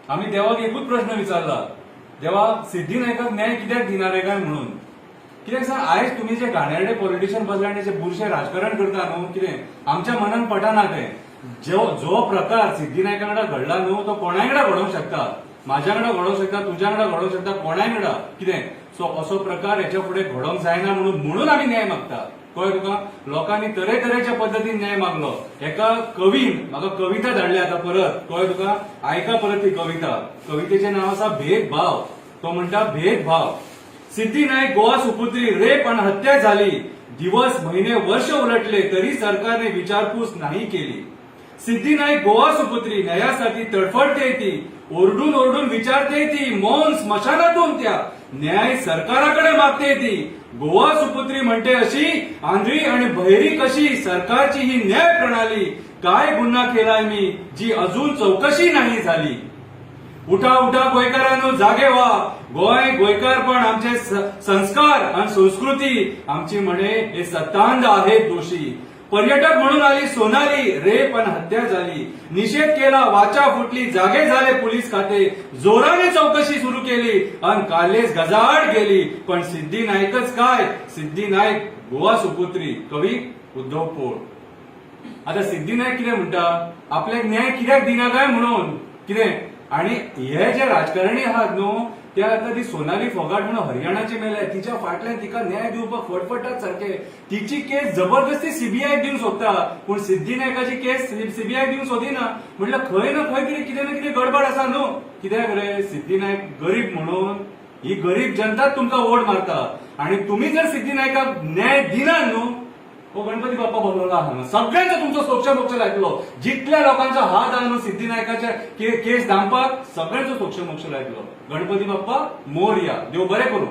आम्ही देवाक एकूच प्रश्न विचारला, देवा सिद्धी नायकाक न्याय कित्याक दिना रे काय म्हणून. कित्याक सर आयज तुम्ही जे घाणेरडे पॉलिटिशियन बसले आणि जे बुरशे राजकारण करता न्हू, कितें आमच्या मनान पटना ते. जो प्रकार सिद्धी नायका वांगडा घडला न्हू तो कोणाय वांगडा घडोवंक शकता, म्हाज्या वांगडा घडोवंक शकता, तुज्या वांगडा घडोवंक शकता, कोणाय वांगडा. कितें सो असो प्रकार हेच्या फुडें घडोवंक जायना म्हणून आम्ही न्याय मागता. कळ्ळें तुका. लोकांनी तरेतरेच्या पद्दतीन न्याय मागलो. एका कवीन म्हाका कविता धाडली आता परत. कळ्ळें तुका. आयका परत ती कविता. कवितेचें नाव आसा भेदभाव. तो म्हणटा भेदभाव. सिद्धी नाईक गोवा सुपुत्री रेप आणि हत्या झाली. दिवस महिने वर्ष उलटले तरी सरकारने विचारपूस नाही केली. सिद्धी नाईक गोवा सुपुत्री न्यायासाठी तडफडते ती. ओरडून ओरडून विचारते ती. मौन स्मशानातून त्या न्याय सरकाराकडे मागते ती. गोवा सुपुत्री म्हणते अशी आंधळी आणि बहिरी कशी सरकारची ही न्याय प्रणाली. काय गुन्हा केलाय मी जी अजून चौकशी नाही झाली. उठा उठा गोंयकारांनो जागे व्हा. गोंयकार पण आमचे संस्कार आणि संस्कृती आमची म्हणे हे सत्तांध आहेत दोषी. पर्यटक म्हणून आली सोनाली. रेप आणि हत्या झाली. निषेध केला वाचा फुटली. जागे झाले पोलीस खाते. जोराने चौकशी सुरू केली आणि कालेच गजाआड गेली. पण सिद्धी नाईकच काय. सिद्धी नाईक गोवा सुपुत्री. कवी उद्धव पोळ. आता सिद्धी नाईक कितें म्हणटा, आपल्याक न्याय कित्याक दिना काय म्हणून. कितें आणि हे जे राजकारणी आहात न्हू ते आता ती सोनाली फोगाट म्हणून हरियाणाची मेल्या. तिच्या फाटल्यान तिका न्याय दिवपाक फटफटतात सारखे. तिची केस जबरदस्ती सीबीआय दिवंक सोदता. पूण सिद्धी नायकाची केस सीबीआय दिवंक सोदिना. म्हटल्यार खंय ना खंय तरी कितें ना कितें गडबड आसा न्हू. कित्याक रे सिद्धी नायक गरीब म्हणून ही गरीब जनताच तुमकां वोट मारता. आणि तुम्ही जर सिद्धी नायकाक न्याय दिना न्हू हो गणपती बाप्पा बोलवला आहा. सगळ्यांचा तुमचो सोक्ष लायतलो. जितल्या लोकांचा हात आहा न्हू सिद्धी नायकाच्या केस दामपाक सगळ्यांचो सोक्ष लायतलो. गणपती बाप्पा मोरया. देव बरें करूं.